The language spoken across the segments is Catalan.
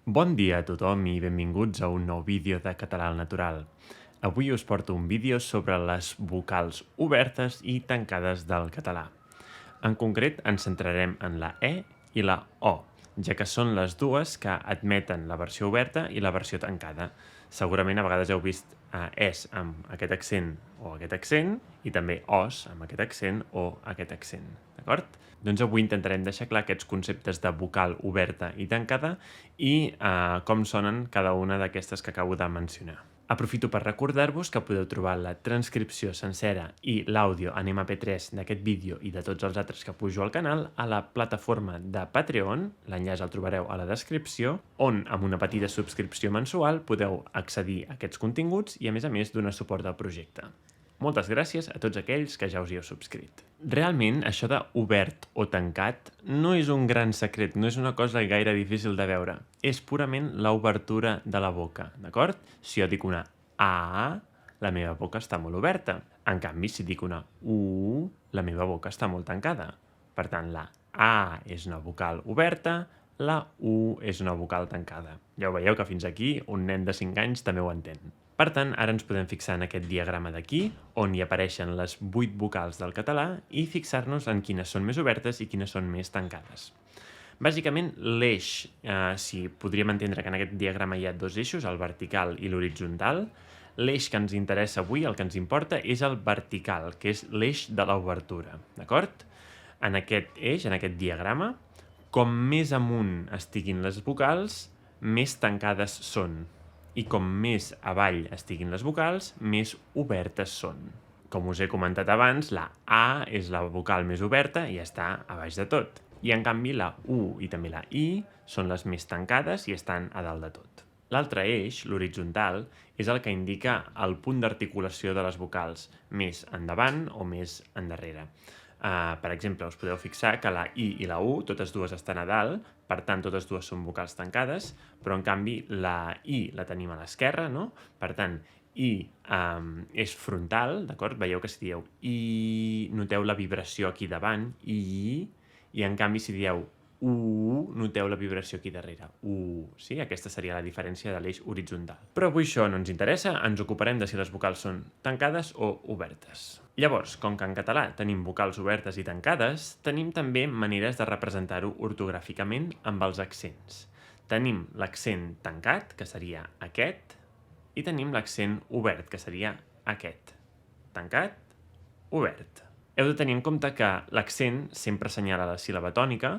Bon dia a tothom i benvinguts a un nou vídeo de Català al Natural. Avui us porto un vídeo sobre les vocals obertes i tancades del català. En concret, ens centrarem en la E i la O, ja que són les dues que admeten la versió oberta i la versió tancada. Segurament a vegades heu vist es amb aquest accent o aquest accent i també os amb aquest accent o aquest accent, d'acord? Doncs avui intentarem deixar clar aquests conceptes de vocal oberta i tancada i com sonen cada una d'aquestes que acabo de mencionar. Aprofito per recordar-vos que podeu trobar la transcripció sencera i l'àudio en MP3 d'aquest vídeo i de tots els altres que pujo al canal a la plataforma de Patreon, l'enllaç el trobareu a la descripció, on amb una petita subscripció mensual podeu accedir a aquests continguts i a més donar suport al projecte. Moltes gràcies a tots aquells que ja us hi heu subscrit. Realment, això de obert o tancat no és un gran secret, no és una cosa gaire difícil de veure. És purament l'obertura de la boca, d'acord? Si jo dic una A, la meva boca està molt oberta. En canvi, si dic una U, la meva boca està molt tancada. Per tant, la A és una vocal oberta, la U és una vocal tancada. Ja ho veieu que fins aquí un nen de 5 anys també ho entén. Per tant, ara ens podem fixar en aquest diagrama d'aquí, on hi apareixen les 8 vocals del català i fixar-nos en quines són més obertes i quines són més tancades. Bàsicament, l'eix, si podríem entendre que en aquest diagrama hi ha dos eixos, el vertical i l'horitzontal, l'eix que ens interessa avui, el que ens importa, és el vertical, que és l'eix de l'obertura, d'acord? En aquest eix, en aquest diagrama, com més amunt estiguin les vocals, més tancades són. I com més avall estiguin les vocals, més obertes són. Com us he comentat abans, la A és la vocal més oberta i està a baix de tot. I en canvi la U i també la I són les més tancades i estan a dalt de tot. L'altre eix, l'horitzontal, és el que indica el punt d'articulació de les vocals, més endavant o més endarrere. Per exemple, us podeu fixar que la I i la U, totes dues estan a dalt, per tant, totes dues són vocals tancades, però en canvi la I la tenim a l'esquerra, no? Per tant, I és frontal, d'acord? Veieu que si dieu I, noteu la vibració aquí davant, i en canvi si dieu U, noteu la vibració aquí darrere, U, sí? Aquesta seria la diferència de l'eix horitzontal. Però avui això no ens interessa, ens ocuparem de si les vocals són tancades o obertes. Llavors, com que en català tenim vocals obertes i tancades, tenim també maneres de representar-ho ortogràficament amb els accents. Tenim l'accent tancat, que seria aquest, i tenim l'accent obert, que seria aquest. Tancat, obert. Heu de tenir en compte que l'accent sempre assenyala la síl·laba tònica,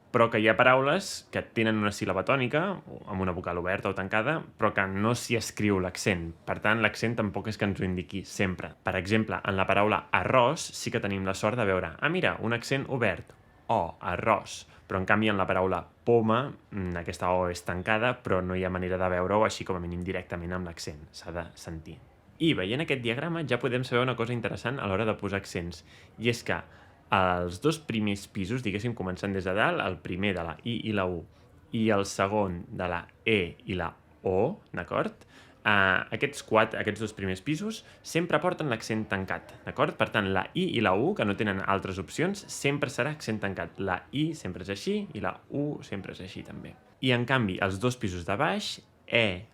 però que hi ha paraules que tenen una síl·laba tònica, amb una vocal oberta o tancada, però que no s'hi escriu l'accent. Per tant, l'accent tampoc és que ens ho indiqui sempre. Per exemple, en la paraula arròs sí que tenim la sort de veure, mira, un accent obert, O, arròs. Però en canvi en la paraula poma, aquesta O és tancada, però no hi ha manera de veure-ho així com a mínim directament amb l'accent. S'ha de sentir. I veient aquest diagrama ja podem saber una cosa interessant a l'hora de posar accents, i és que els dos primers pisos, diguéssim, començant des de dalt, el primer de la I i la U i el segon de la E i la O, d'acord? Aquests dos primers pisos sempre porten l'accent tancat, d'acord? Per tant, la I i la U, que no tenen altres opcions, sempre serà accent tancat. La I sempre és així i la U sempre és així també. I en canvi, els dos pisos de baix, E,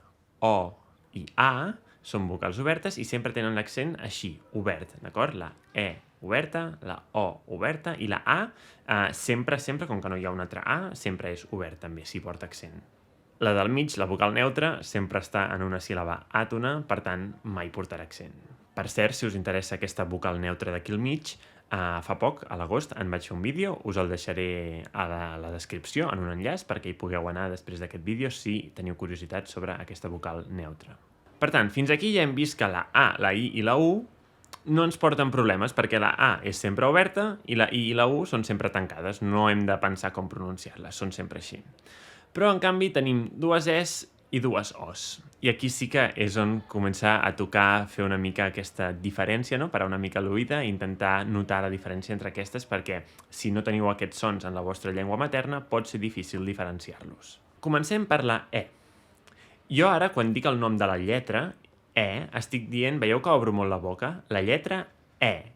O i A, són vocals obertes i sempre tenen l'accent així, obert, d'acord? La E oberta, la O oberta i la A sempre, com que no hi ha una altra A, sempre és obert també, si porta accent. La del mig, la vocal neutra, sempre està en una síl·laba àtona, per tant, mai portarà accent. Per cert, si us interessa aquesta vocal neutra d'aquí al mig, fa poc, a l'agost, en vaig fer un vídeo, us el deixaré a la descripció, en un enllaç, perquè hi pugueu anar després d'aquest vídeo si teniu curiositat sobre aquesta vocal neutra. Per tant, fins aquí ja hem vist que la A, la I i la U no ens porten problemes perquè la A és sempre oberta i la I i la U són sempre tancades. No hem de pensar com pronunciar-les, són sempre així. Però, en canvi, tenim dues Es i dues Os. I aquí sí que és on començar a tocar, fer una mica aquesta diferència, no? Parar una mica l'oïda i intentar notar la diferència entre aquestes perquè si no teniu aquests sons en la vostra llengua materna pot ser difícil diferenciar-los. Comencem per la E. Jo ara, quan dic el nom de la lletra E, estic dient, veieu que obro molt la boca? La lletra E.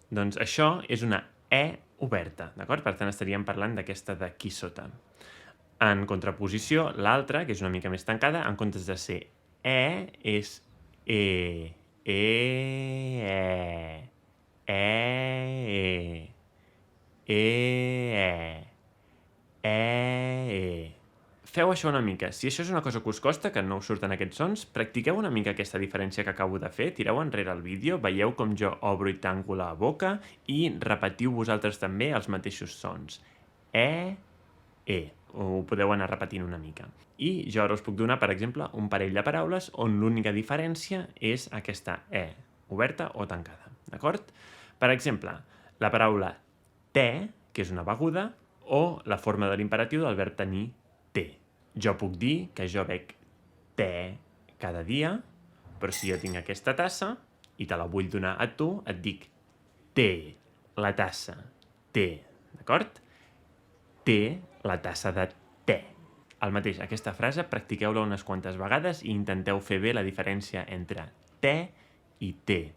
Doncs això és una E oberta, d'acord? Per tant, estaríem parlant d'aquesta d'aquí sota. En contraposició, l'altra, que és una mica més tancada, en comptes de ser és e, e, e. Feu això una mica. Si això és una cosa que us costa, que no us surten aquests sons, practiqueu una mica aquesta diferència que acabo de fer, tireu enrere el vídeo, veieu com jo obro i tanco la boca i repetiu vosaltres també els mateixos sons. Ho podeu anar repetint una mica. I jo ara us puc donar, per exemple, un parell de paraules on l'única diferència és aquesta oberta o tancada, d'acord? Per exemple, la paraula te, que és una beguda, o la forma de l'imperatiu del verb tenir té. Jo puc dir que jo bec te cada dia, però si jo tinc aquesta tassa i te la vull donar a tu, et dic té la tassa, té, d'acord? Té la tassa de te. El mateix, aquesta frase practiqueu-la unes quantes vegades i intenteu fer bé la diferència entre te i té.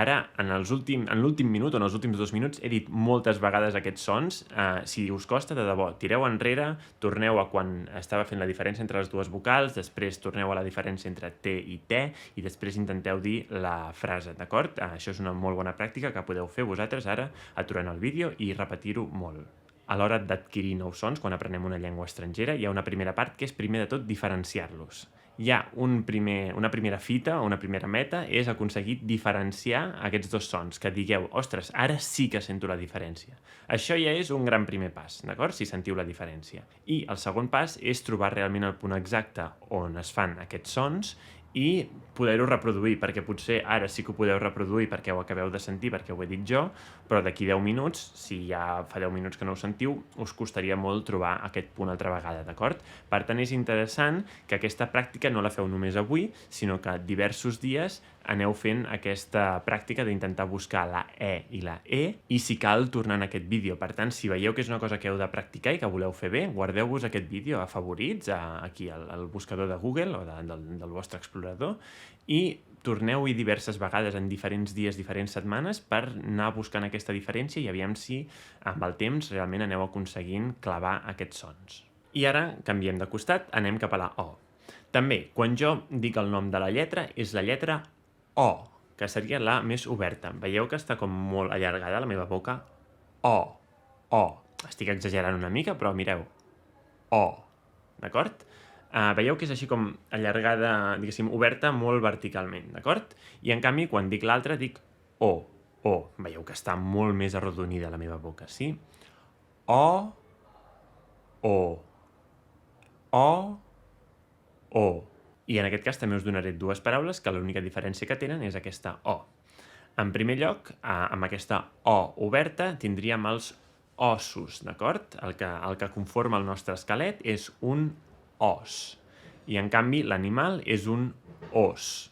Ara, en l'últim minut o en els últims 2 minuts he dit moltes vegades aquests sons. Si us costa, de debò, tireu enrere, torneu a quan estava fent la diferència entre les dues vocals, després torneu a la diferència entre te i te i després intenteu dir la frase, d'acord? Això és una molt bona pràctica que podeu fer vosaltres ara aturant el vídeo i repetir-ho molt. A l'hora d'adquirir nous sons, quan aprenem una llengua estrangera, hi ha una primera part que és, primer de tot, diferenciar-los. Hi ha una primera fita o una primera meta, és aconseguir diferenciar aquests dos sons, que digueu, ostres, ara sí que sento la diferència. Això ja és un gran primer pas, d'acord? Si sentiu la diferència. I el segon pas és trobar realment el punt exacte on es fan aquests sons i poder-ho reproduir, perquè potser ara sí que ho podeu reproduir perquè ho acabeu de sentir, perquè ho he dit jo, però d'aquí 10 minuts, si ja fa 10 minuts que no ho sentiu, us costaria molt trobar aquest punt altra vegada, d'acord? Per tant, és interessant que aquesta pràctica no la feu només avui, sinó que diversos dies aneu fent aquesta pràctica d'intentar buscar la i la i si cal, tornant a aquest vídeo. Per tant, si veieu que és una cosa que heu de practicar i que voleu fer bé, guardeu-vos aquest vídeo a favorits, aquí al buscador de Google o del vostre explorador, i torneu-hi diverses vegades en diferents dies, diferents setmanes, per anar buscant aquesta diferència i aviam si amb el temps realment aneu aconseguint clavar aquests sons. I ara canviem de costat, anem cap a la O. També, quan jo dic el nom de la lletra, és la lletra O, que seria la més oberta. Veieu que està com molt allargada la meva boca? O. Estic exagerant una mica, però mireu. O, d'acord? Veieu que és així com allargada, diguéssim, oberta molt verticalment, d'acord? I en canvi, quan dic l'altra, dic O. Veieu que està molt més arrodonida la meva boca, sí? O. I en aquest cas també us donaré dues paraules que l'única diferència que tenen és aquesta O. En primer lloc, amb aquesta O oberta tindríem els ossos, d'acord? El que conforma el nostre esquelet és un os. I en canvi l'animal és un os.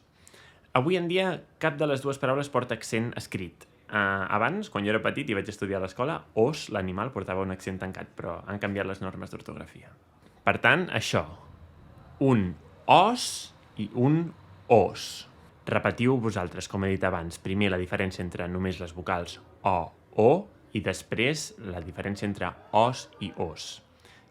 Avui en dia cap de les dues paraules porta accent escrit. Abans, quan jo era petit i vaig estudiar a l'escola, os, l'animal, portava un accent tancat, però han canviat les normes d'ortografia. Per tant, això, un os i un os. Repetiu vosaltres, com he dit abans, primer la diferència entre només les vocals o i després la diferència entre os i os.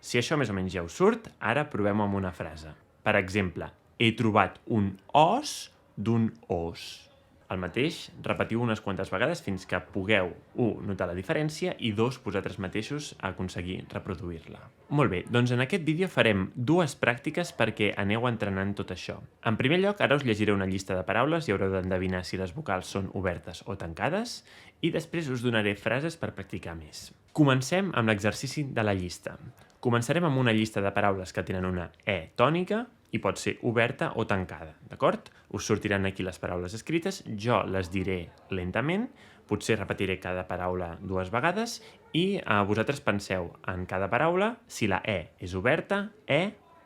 Si això més o menys ja us surt, ara provem amb una frase. Per exemple, he trobat un os d'un os. El mateix, repetiu unes quantes vegades fins que pugueu, 1, notar la diferència i 2, vosaltres mateixos aconseguir reproduir-la. Molt bé, doncs en aquest vídeo farem dues pràctiques perquè aneu entrenant tot això. En primer lloc, ara us llegiré una llista de paraules i haureu d'endevinar si les vocals són obertes o tancades i després us donaré frases per practicar més. Comencem amb l'exercici de la llista. Començarem amb una llista de paraules que tenen una tònica i pot ser oberta o tancada, d'acord? Us sortiran aquí les paraules escrites, jo les diré lentament, potser repetiré cada paraula 2 vegades i vosaltres penseu en cada paraula si la és oberta,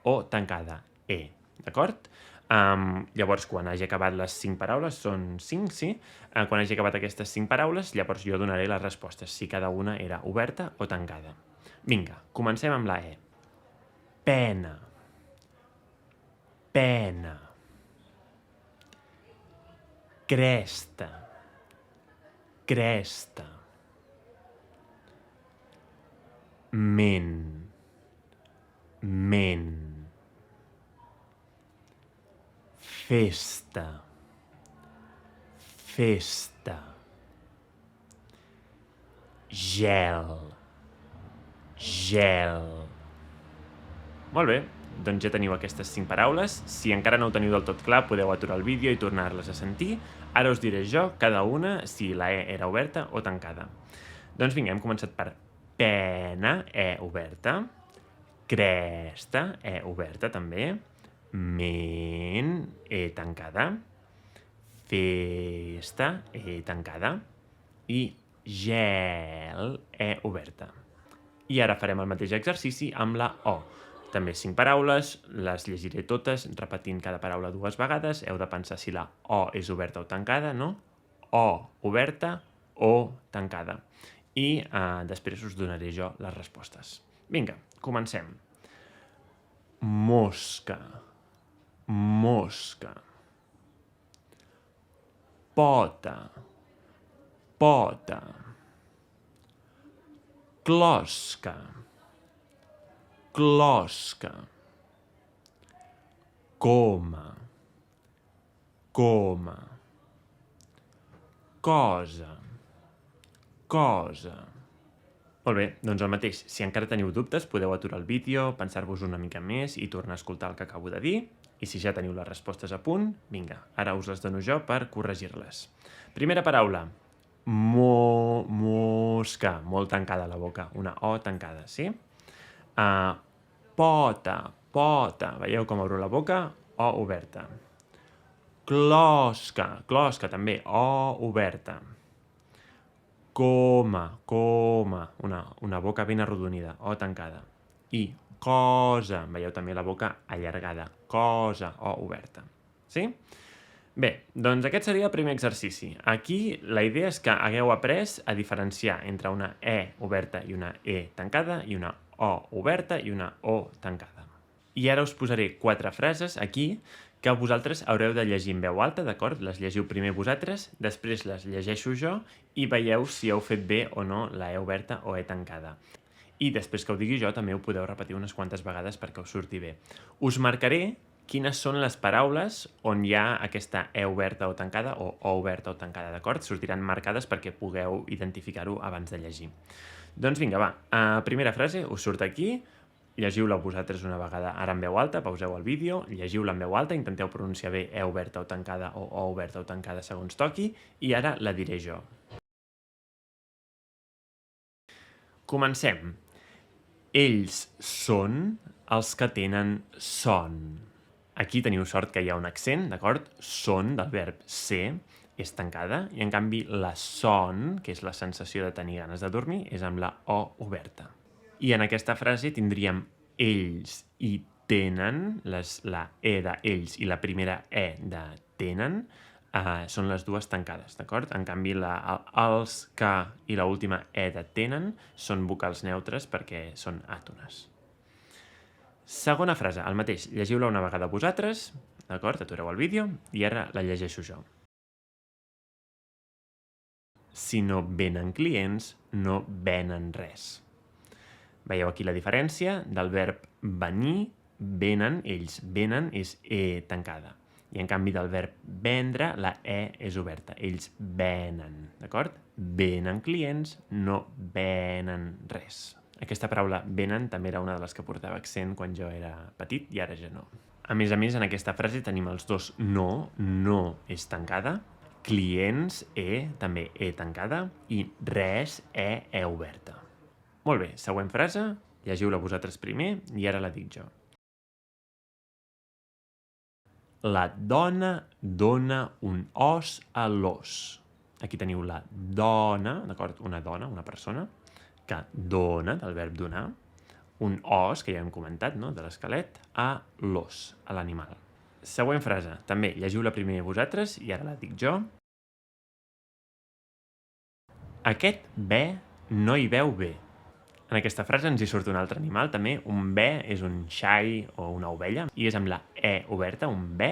o tancada, d'acord? Llavors, quan hagi acabat les 5 paraules, són 5, sí? Quan hagi acabat aquestes 5 paraules, llavors jo donaré les respostes, si cada una era oberta o tancada. Vinga, comencem amb la Pena. Pena. Cresta. Cresta. Ment. ment, festa, festa, gel, gel. Molt bé, doncs ja teniu aquestes 5 paraules. Si encara no ho teniu del tot clar, podeu aturar el vídeo i tornar-les a sentir. Ara us diré jo, cada una, si la E era oberta o tancada. Doncs vinga, hem començat per pena, E oberta, cresta, E oberta també, ment, E tancada, festa, E tancada, i gel, E oberta. I ara farem el mateix exercici amb la O. També 5 paraules, les llegiré totes, repetint cada paraula 2 vegades. Heu de pensar si la O és oberta o tancada, no? O oberta o tancada. I després us donaré jo les respostes. Vinga, comencem. Mosca, mosca. Pota, pota. Closca, closca. Coma, coma. Cosa, cosa. Molt bé, doncs el mateix. Si encara teniu dubtes, podeu aturar el vídeo, pensar-vos una mica més i tornar a escoltar el que acabo de dir. I si ja teniu les respostes a punt, vinga, ara us les dono jo per corregir-les. Primera paraula. Mosca, molt tancada la boca, una O tancada, sí? Pota, pota, veieu com obro la boca? O oberta. Closca, closca també, O oberta. Coma, coma, una boca ben arrodonida, O tancada. I cosa, veieu també la boca allargada, cosa, O oberta. Sí? Bé, doncs aquest seria el primer exercici. Aquí la idea és que hagueu après a diferenciar entre una E oberta i una E tancada i una O oberta i una O tancada. I ara us posaré 4 frases aquí que vosaltres haureu de llegir en veu alta, d'acord? Les llegiu primer vosaltres, després les llegeixo jo i veieu si heu fet bé o no la E oberta o E tancada. I després que ho digui jo també ho podeu repetir unes quantes vegades perquè us surti bé. Us marcaré quines són les paraules on hi ha aquesta E oberta o tancada o O oberta o tancada, d'acord? Sortiran marcades perquè pugueu identificar-ho abans de llegir. Doncs vinga, va, primera frase, us surt aquí, llegiu-la vosaltres una vegada ara en veu alta, pauseu el vídeo, llegiu-la en veu alta, intenteu pronunciar bé E oberta o tancada o O oberta o tancada segons toqui, i ara la diré jo. Comencem. Ells són els que tenen son. Aquí teniu sort que hi ha un accent, d'acord? Son, del verb ser, és tancada, i en canvi la son, que és la sensació de tenir ganes de dormir, és amb la O oberta. I en aquesta frase tindríem ells i tenen, la E d'ells i la primera E de tenen, són les dues tancades, d'acord? En canvi, els, que i l'última E de tenen són vocals neutres perquè són àtones. Segona frase, el mateix. Llegiu-la una vegada vosaltres, d'acord? Atureu el vídeo i ara la llegeixo jo. Si no venen clients, no venen res. Veieu aquí la diferència del verb venir, venen, ells venen, és E tancada. I en canvi del verb vendre, la E és oberta. Ells venen, d'acord? Venen clients, no venen res. Aquesta paraula venen també era una de les que portava accent quan jo era petit i ara ja no. A més, en aquesta frase tenim els dos no, no és tancada, clients, E, també E tancada, i res, E oberta. Molt bé, següent frase, llegiu-la vosaltres primer i ara la dic jo. La dona dona un os a l'os. Aquí teniu la dona, d'acord? Una dona, una persona, que dona, del verb donar, un os, que ja hem comentat, no?, de l'esquelet, a l'os, a l'animal. Següent frase, també llegiu-la primer vosaltres i ara la dic jo. Aquest bé no hi veu bé. En aquesta frase ens hi surt un altre animal, també. Un bé és un xai o una ovella, i és amb la E oberta, un bé,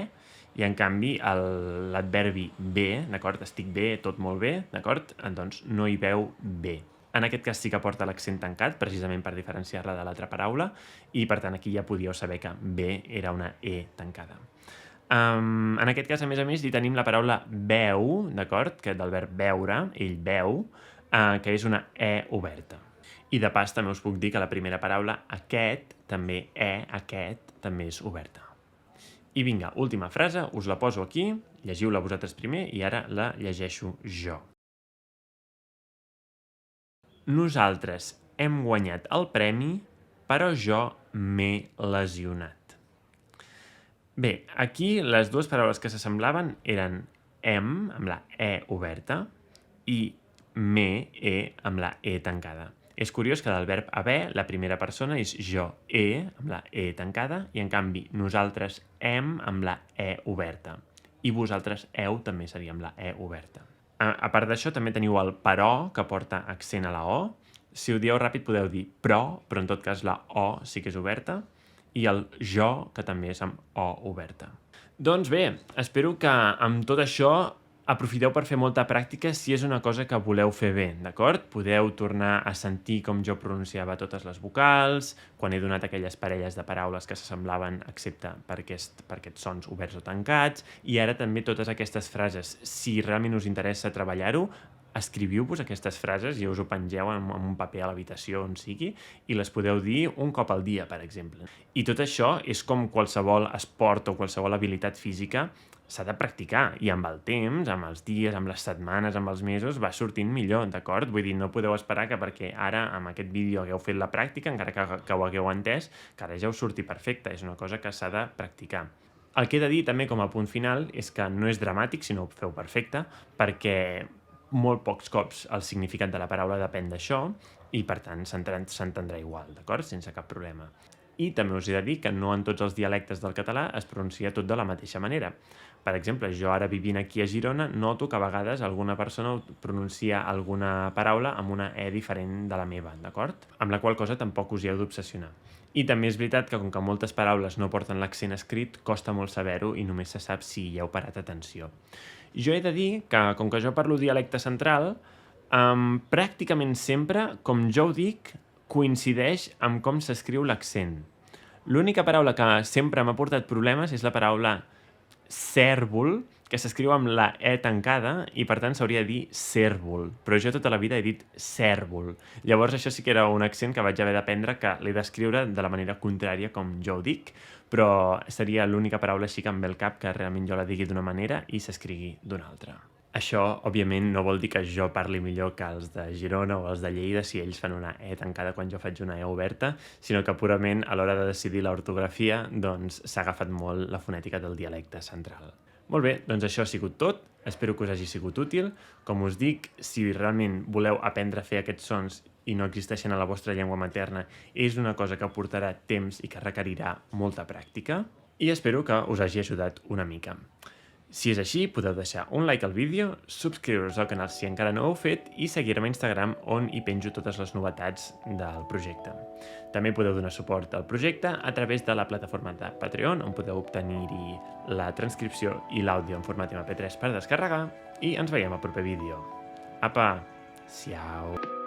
i en canvi l'adverbi bé, d'acord? Estic bé, tot molt bé, d'acord? Doncs no hi veu bé. En aquest cas sí que porta l'accent tancat, precisament per diferenciar-la de l'altra paraula, i per tant aquí ja podíeu saber que be era una e tancada. En aquest cas, a més, hi tenim la paraula beu, d'acord? Que del verb beure, ell beu, que és una e oberta. I de pas també us puc dir que la primera paraula, aquest, també aquest, també és oberta. I vinga, última frase, us la poso aquí, llegiu-la vosaltres primer i ara la llegeixo jo. Nosaltres hem guanyat el premi, però jo m'he lesionat. Bé, aquí les dues paraules que s'assemblaven eren hem, amb la e oberta, i me, amb la e tancada. És curiós que del verb haver, la primera persona és jo, amb la e tancada, i en canvi nosaltres hem amb la e oberta. I vosaltres heu també seria amb la e oberta. A part d'això, també teniu el però, que porta accent a la o. Si ho dieu ràpid podeu dir però en tot cas la o sí que és oberta. I el jo, que també és amb o oberta. Doncs bé, espero que amb tot això aprofiteu per fer molta pràctica si és una cosa que voleu fer bé, d'acord? Podeu tornar a sentir com jo pronunciava totes les vocals, quan he donat aquelles parelles de paraules que s'assemblaven excepte per aquests sons oberts o tancats, i ara també totes aquestes frases. Si realment us interessa treballar-ho, escriviu-vos aquestes frases i us ho pengeu en un paper a l'habitació on sigui i les podeu dir un cop al dia, per exemple. I tot això és com qualsevol esport o qualsevol habilitat física, s'ha de practicar, i amb el temps, amb els dies, amb les setmanes, amb els mesos, va sortint millor, d'acord? Vull dir, no podeu esperar que perquè ara amb aquest vídeo hagueu fet la pràctica, encara que ho hagueu entès, que ara ja us surti perfecte, és una cosa que s'ha de practicar. El que he de dir també com a punt final és que no és dramàtic si no ho feu perfecte, perquè molt pocs cops el significat de la paraula depèn d'això i per tant s'entendrà igual, d'acord? Sense cap problema. I també us he de dir que no en tots els dialectes del català es pronuncia tot de la mateixa manera. Per exemple, jo ara vivint aquí a Girona noto que a vegades alguna persona pronuncia alguna paraula amb una e diferent de la meva, d'acord? Amb la qual cosa tampoc us hi heu d'obsessionar. I també és veritat que com que moltes paraules no porten l'accent escrit, costa molt saber-ho i només se sap si hi heu parat atenció. Jo he de dir que, com que jo parlo dialecte central, pràcticament sempre, com jo ho dic, coincideix amb com s'escriu l'accent. L'única paraula que sempre m'ha portat problemes és la paraula cèrvol, que s'escriu amb la e tancada i per tant s'hauria de dir cèrvol, però jo tota la vida he dit cèrvol. Llavors això sí que era un accent que vaig haver d'aprendre, que l'he d'escriure de la manera contrària com jo ho dic, però seria l'única paraula així que em ve al cap que realment jo la digui d'una manera i s'escrigui d'una altra. Això, òbviament, no vol dir que jo parli millor que els de Girona o els de Lleida si ells fan una e tancada quan jo faig una e oberta, sinó que purament a l'hora de decidir l'ortografia doncs s'ha agafat molt la fonètica del dialecte central. Molt bé, doncs això ha sigut tot. Espero que us hagi sigut útil. Com us dic, si realment voleu aprendre a fer aquests sons i no existeixen a la vostra llengua materna, és una cosa que portarà temps i que requerirà molta pràctica. I espero que us hagi ajudat una mica. Si és així, podeu deixar un like al vídeo, subscriure-us al canal si encara no ho heu fet i seguir-me a Instagram on hi penjo totes les novetats del projecte. També podeu donar suport al projecte a través de la plataforma de Patreon, on podeu obtenir-hi la transcripció i l'àudio en format MP3 per descarregar, i ens veiem al proper vídeo. Apa! Siau!